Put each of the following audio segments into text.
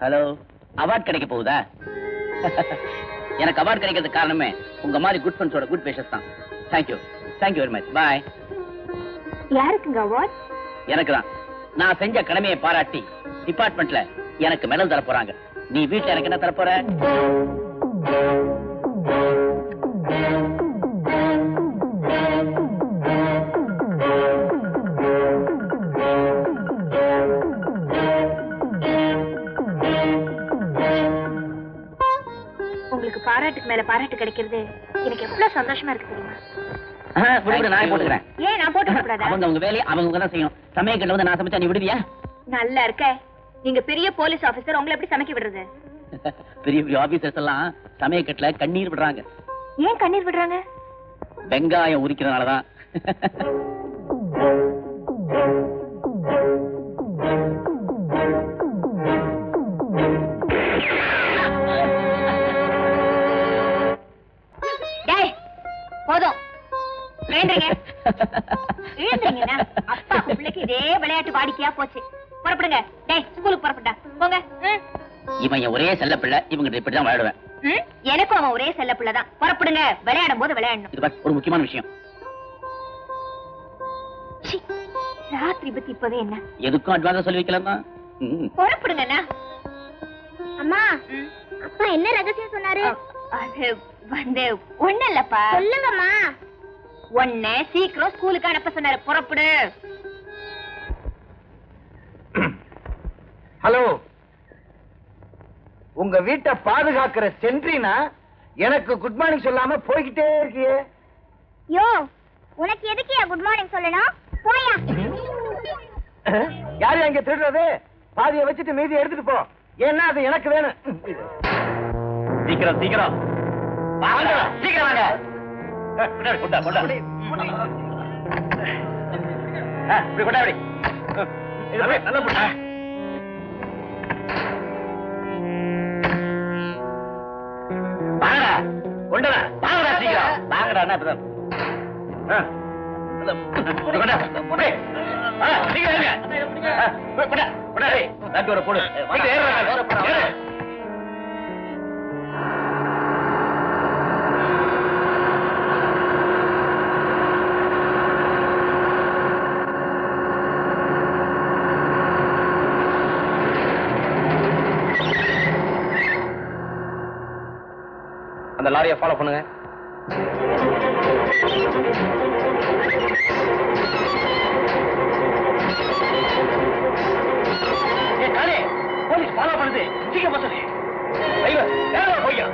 Hello, award கிடைக்க போகுதா? எனக்கு அவார்ட் கிடைக்கிறதுக்கு காரணமே உங்க மாதிரி குட் ஃப்ரெண்ட்ஸோட குட் விஷஸ் தான். Thank you very much. பாய். யாருக்குங்க அவார்ட்? எனக்கு தான். நான் செஞ்ச கடமையை பாராட்டி டிபார்ட்மெண்ட்ல எனக்கு மெடல் தர போறாங்க. நீ வீட்டுல எனக்கு என்ன தர போற? உங்களுக்கு பாராட்டுக்கு மேல பாராட்டு கிடைக்கிறது எனக்கு எவ்வளவு சந்தோஷமா இருக்கு தெரியுமா? நான் போட்டுக்கிறேன். ஏன் நான் போட்டு கூடாதா? அவங்க உங்க வேலையை அவங்க தான் செய்யணும். சமயக்கட்ட வந்து நான் சமைச்சா நீ விடுவியா? நல்லா இருக்க. நீங்க பெரிய போலீஸ் ஆபீசர், உங்களை எப்படி சமைக்க விடுறது? பெரிய பெரிய ஆபீசர்ஸ் எல்லாம் சமயக்கட்டுல கண்ணீர் விடுறாங்க. ஏன் கண்ணீர் விடுறாங்க? வெங்காயம் உரிக்கிறதுனாலதான். போதும். அப்பா பிள்ளைக்கு இதே விளையாட்டு வாடிக்கையா போச்சு. புறப்படுங்க. டேய், ஸ்கூலுக்கு புறப்பட்டா போங்க. இவன் ஒரே செல்ல பிள்ளை, இவங்க இப்படிதான் விளையாடுவேன். எனக்கும் அவன் ஒரே செல்ல பிள்ளைதான். புறப்படுங்க. விளையாடும் போது விளையாடணும். ஒரு முக்கியமான விஷயம். ராத்திரி பத்தி இப்பவே என்ன? எதுக்கும் அட்வான்ஸா சொல்லி வைக்கலாமா? புறப்படுங்க. அம்மா, அப்பா என்ன ரகசியம் சொன்னாரு? அது வந்து ஒண்ணு இல்லப்பா. சொல்லுங்கம்மா. ஒண்ணு சீக்கிரம் ஸ்கூலுக்கு அனுப்ப சொன்னாரு. புறப்படு. ஹலோ, உங்க வீட்டை பாதுகாக்கிற சென்ட்ரினா எனக்கு குட் மார்னிங் சொல்லாம போய்கிட்டே இருக்கியே. யோ, உனக்கு எதுக்கு குட் மார்னிங் சொல்லணும்? போயா. யாரு அங்க திருடுறது? பாதியை வச்சுட்டு மீதியை எடுத்துட்டு போ. ஏன்னா அது எனக்கு வேணும். சீக்கிரம் சீக்கிரம் வாங்க, சீக்கிரம் வாங்க. கொண்டா கொண்டா இப்படி கொண்டா. இப்படி நல்ல போட்டா. வாங்கடா கொண்டா. வாங்கடா சீக்கிரம் வாங்கடா. என்ன இப்பதான் போடு. அந்த லாரியை ஃபாலோ பண்ணுங்க. போலீஸ் ஃபாலோ பண்ணுது. சீக்கிரம் பசங்க போய்யா.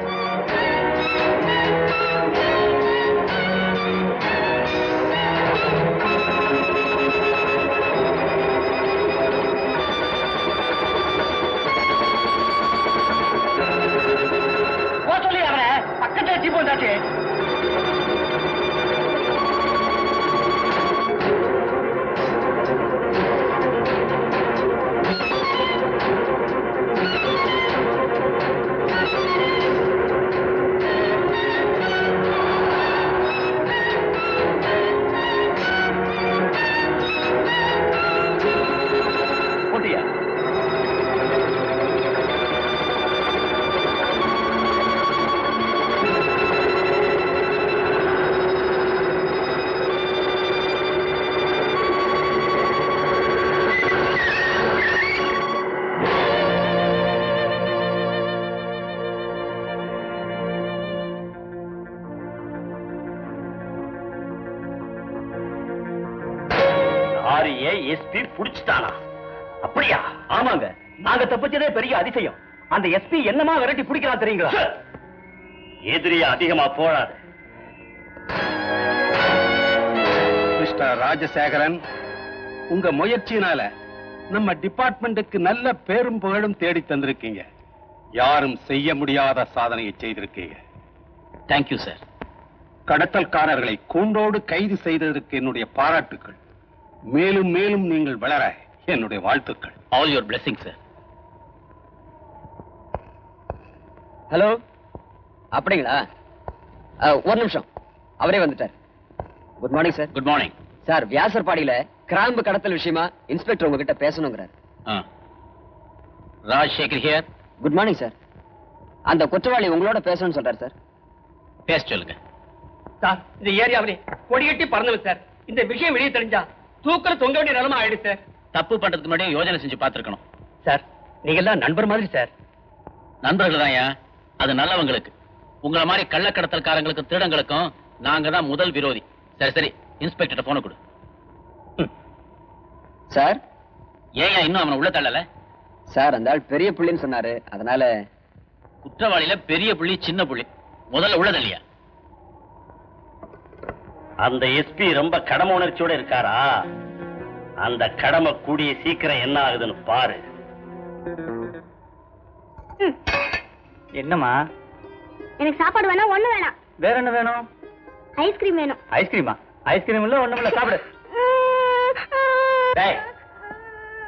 சொல்லி அவரை பக்கத்துல ஜீப் வந்தாச்சு. எஸ்பி புடிச்சுட்டானா? அப்படியா? ஆமாங்க, நாங்க தப்பிச்சதே பெரிய அதிசயம். அந்த எஸ்பி என்னமா விரட்டி பிடிக்கிறான் தெரியுங்களா? எதிரியா அதிகமா போடாது. மிஸ்டர் ராஜசேகரன், உங்க முயற்சியினால நம்ம டிபார்ட்மெண்ட்டுக்கு நல்ல பேரும் புகழும் தேடி தந்திருக்கீங்க. யாரும் செய்ய முடியாத சாதனையை செய்திருக்கீங்க. Thank you sir. கடத்தல்காரர்களை கூண்டோடு கைது செய்ததற்கு என்னுடைய பாராட்டுக்கள். மேலும் மேலும் நீங்கள் வளர என்னுடைய வாழ்த்துக்கள். All your blessing sir. Hello, அப்படிங்களா? ஒரு நிமிஷம், அவரே வந்துட்டார். Good morning sir. Good morning sir. வியாசர்பாடியில கிராம்பு கடத்தல் விஷயமா இன்ஸ்பெக்டர் உங்ககிட்ட பேசணுங்கிறார். Rajasekar here. Good morning sir. அந்த குற்றவாளி உங்களோட பேசணும்னு சொல்றாரு சார். பேச சொல்லுங்க. சார், இந்த ஏரியாவிலே கொடிகட்டி பறந்தது சார். இந்த விஷயம் வெளியே தெரிஞ்சா தூக்கல தொங்க வேண்டிய நிலைமை ஆயிடுச்சு சார். தப்பு பண்றதுக்கு முன்னாடி யோசனை செஞ்சு பார்த்திருக்கணும். சார், நீங்க எல்லாம் நண்பர் மாதிரி சார். நண்பர்கள் தான். அது நல்லவங்களுக்கு. உங்களை மாதிரி கள்ளக்கடத்தல்காரங்களுக்கும் திருடங்களுக்கும் நாங்க தான் முதல் விரோதி. சரி சரி, இன்ஸ்பெக்டர் போன கொடு. சார் ஏன் இன்னும் அவனை உள்ள தள்ளல? சார் அந்த ஆள் பெரிய புள்ளின்னு சொன்னாரு, அதனால. குற்றவாளியில பெரிய புள்ளி சின்ன புள்ளி, முதல்ல உள்ள தள்ளியா? அந்த எஸ்பி ரொம்ப கடமை உணர்ச்சியோட இருக்காரா? அந்த கடமை கூடிய சீக்கிரம் என்ன ஆகுதுன்னு பாரு. என்னம்மா? எனக்கு சாப்பாடு வேணாம், ஒண்ணு வேணாம். வேற என்ன வேணும்? ஐஸ்கிரீம் வேணும். ஐஸ்கிரீமா? ஐஸ்கிரீம் இல்ல ஒண்ணும் இல்ல, சாப்பிடு. டேய்,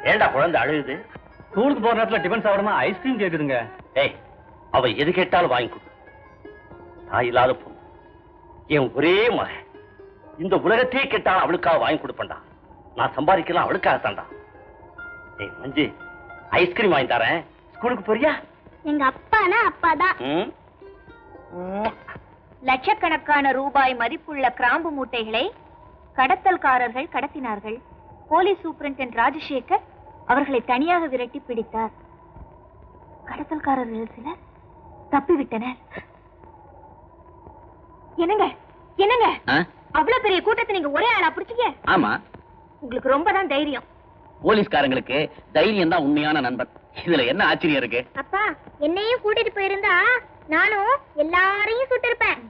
ஏண்டா குழந்தை அழுகுது? ஸ்கூலுக்கு போற நேரத்துல டிபன் சாப்பிடாம ஐஸ்கிரீம் கேக்குதுங்க. டேய், அவ எது கேட்டாலும் வாங்கி கொடு. தாய் இல்லாத பொண்ணு, என் ஒரே மகன். இந்த உலகத்தையே கேட்டாலும் அவளுக்காக வாங்கி கொடுப்பேன்டா. நான் சம்பாதிக்கலாம் அவளுக்காக தான்டா. டேய் மஞ்சு, ஐஸ்கிரீம் வாங்கி தரேன், ஸ்கூலுக்கு போறியா? எங்க அப்பானா அப்பாதான். லட்சக்கணக்கான ரூபாய் மதிப்புள்ள கிராம்பு மூட்டைகளை கடத்தல்காரர்கள் கடத்தினார்கள். போலீஸ் சூப்பரிண்டென்டென்ட் ராஜசேகர் அவர்களை தனியாக விரட்டி பிடித்தார். கடத்தல்காரர்கள் சிலர் தப்பிவிட்டனர். என்னங்க என்னங்க, அவ்வளவு பெரிய கூட்டத்தை நீங்க ஒரே ஆளா பிடிச்சீங்க? ஆமா, உங்களுக்கு ரொம்ப தான் தைரியம். போலீஸ்காரங்களுக்கு தைரியம் தான் உண்மையான நண்பன். இதுல என்ன ஆச்சரியம் இருக்கு? அப்பா, என்னையும் கூட்டிட்டு போயிருந்தா நானும் எல்லாரையும் சுட்டிருப்பேன்.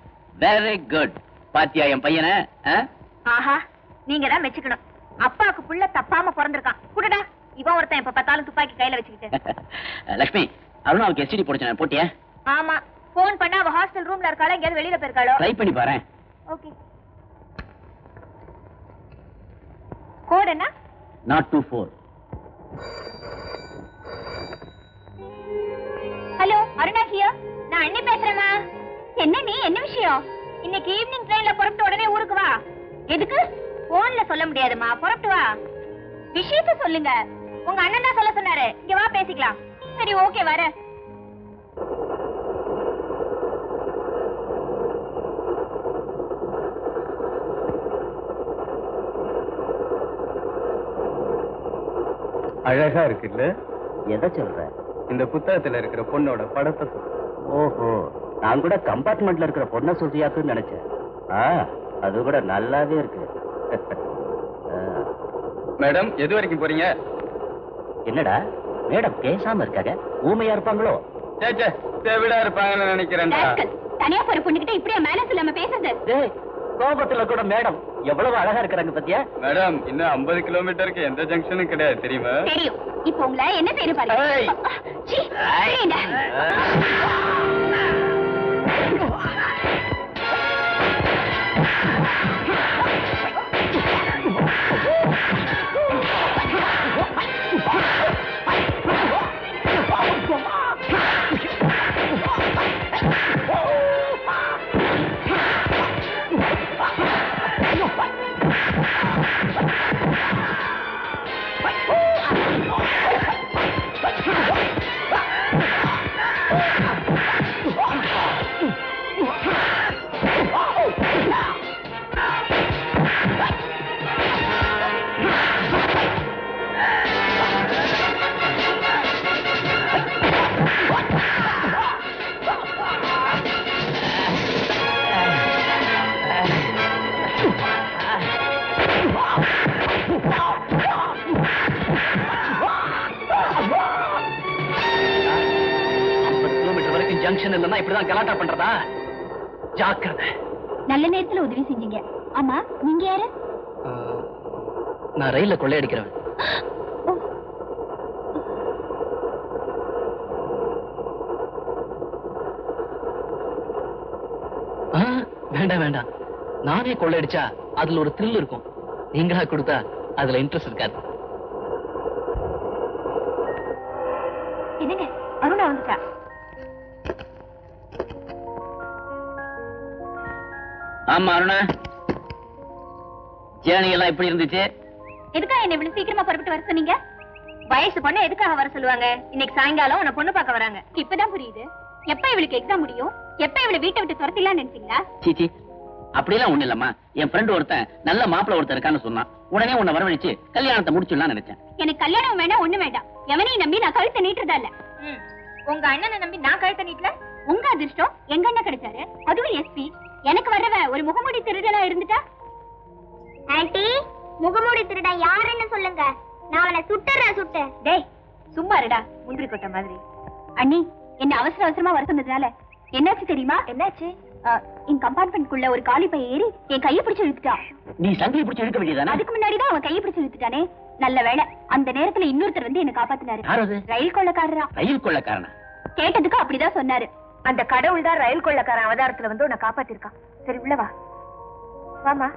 Very good. பாத்தியா என் பையனை? ஆஹா, நீங்க தான் மெச்சுக்கணும். அப்பாவுக்கு புள்ள தப்பாம பிறந்திருக்கான். கூடடா, இவன் ஒருத்தன் எப்ப பார்த்தாலும் துப்பாக்கி கையில வச்சுக்கிட்டு. லட்சுமி, அருணாவுக்கு எஸ்டிடி போடுச்சு, போட்டியா? ஆமா, போன் பண்ணா அவ ஹாஸ்டல் ரூம்ல இருக்காளோ எங்கயாவது வெளியில போயிருக்காளோ? ட்ரை பண்ணி பாரு. ஓகே. கோட் என்ன? Not 24. Hello, Aruna here. நான் அண்ணி பேசுறேம்மா. என்ன நீ, என்ன விஷயம்? இன்னைக்கு ஈவினிங் ட்ரெயின்ல புறப்பட்டு உடனே ஊருக்கு வா. எதுக்கு? போன்ல சொல்ல முடியாதுமா, புறப்பட்டு வா. விஷயத்த சொல்லுங்க. உங்க அண்ணன் தான் சொல்ல சொன்னாரு. இங்க வா பேசிக்கலாம். சரி, ஓகே, வர. அழகா இருக்குல்ல? எதை சொல்ற? இந்த புத்தகத்துல இருக்கிற பொண்ணோட படத்தை சொல்ற. ஓஹோ, நான் கூட கம்பார்ட்மெண்ட்ல இருக்கிற பொண்ணை சொல்றியாக்குன்னு நினைச்சேன். அது கூட நல்லாவே இருக்கு. மேடம், எது வரைக்கும் போறீங்க? என்னடா மேடம் பேசாம இருக்காங்க? ஊமையா இருப்பாங்களோ? செவிடா இருப்பாங்கன்னு நினைக்கிறேன். தனியா போற பொண்ணுகிட்ட இப்படியா மேனஸ் இல்லாம பேசுறது? கோபத்துல கூட மேடம் எவ்வளவு அழகா இருக்கிறாங்க பத்தியா? மேடம், இன்னும் 50 கிலோமீட்டருக்கு எந்த ஜங்ஷனும் கிடையாது, தெரியுமா? தெரியும். இப்ப உங்களை என்ன செய்ய பாருங்க. ஜங்ஷன் இல்லன்னா இப்படிதான் கலாட்டா பண்றதா? ஜாக்கிரதை. நல்ல நேரத்துல உதவி செஞ்சீங்க. ஆமா, நீங்க யாரு? நான் ரயில்ல கொள்ளையடிக்கிறேன். வேண்டாம் வேண்டாம், நானே கொள்ளையடிச்சா அதுல ஒரு த்ரில் இருக்கும். நீங்களா கொடுத்தா அதுல இன்ட்ரெஸ்ட் இருக்காது. என்னங்க, அருணா வந்துட்டா. ஆமா அருணா, ஜேர்னி எல்லாம் எப்படி இருந்துச்சு? எதுக்கா என்ன இவ்வளவு சீக்கிரமா புறப்பட்டு வர சொன்னீங்க? வயசு பொண்ணு எதுக்காக வர சொல்லுவாங்க? இன்னைக்கு சாயங்காலம் உன்னை பொண்ணு பார்க்க வராங்க. இப்பதான் புரியுது. எப்ப இவளுக்கு எக்ஸாம் முடியும்? எப்ப இவளை வீட்டை விட்டு துரத்திடலாம்னு நினைச்சீங்களா? சீச்சி, அப்படியெல்லாம் ஒண்ணு இல்லம்மா. என் ஃப்ரெண்ட் ஒருத்தன் நல்ல மாப்பிள்ள ஒருத்தர் இருக்கான்னு சொன்னான். உடனே உன்னை வரவழைச்சு கல்யாணத்தை முடிச்சுடலாம் நினைச்சேன். எனக்கு கல்யாணம் வேண்டாம், ஒண்ணு வேண்டாம். எவனையும் நம்பி நான் கழுத்தை நீட்டுறதா இல்ல. உங்க அண்ணனை நம்பி நான் கழுத்தை நீட்டல. உங்க அதிர்ஷ்டம் எங்க அண்ணன் கிடைச்சாரு, அதுவும் எஸ்பி. எனக்கு வர்றவ ஒரு முகமூடி திருடனா இருந்துட்டா. ஆன்ட்டி, முகமூடி திருடன் யாருன்னு சொல்லுங்க, நான் அவனை சுட்டுறேன். டேய் சும்மா இருடா, முந்திரி கொட்ட மாதிரி. அண்ணி, என்ன அவசர அவசரமா வர சொன்னதுனால என்னாச்சு தெரியுமா? என்னாச்சு? என் கம்பார்ட்மெண்ட்குள்ள ஒரு காலி பைய ஏறி என் கையை பிடிச்சு இழுத்துட்டா. நீ சங்கிலி பிடிச்சு இழுக்க வேண்டியதானே? அதுக்கு முன்னாடிதான் அவன் கையை பிடிச்சு இழுத்துட்டானே. நல்ல வேளை, அந்த நேரத்துல இன்னொருத்தர் வந்து என்ன காப்பாத்தினாரு. யார் அது? ரயில் கொள்ளக்காரரா. ரயில் கொள்ளக்காரனா? கேட்டதுக்கு அப்படிதான் சொன்னாரு. அந்த கடவுள் தான் ரயில் கொள்ளக்காரன் அவதாரத்துல வந்து உன்னை காப்பாத்திருக்கான். சரி உள்ள வா. வாமா.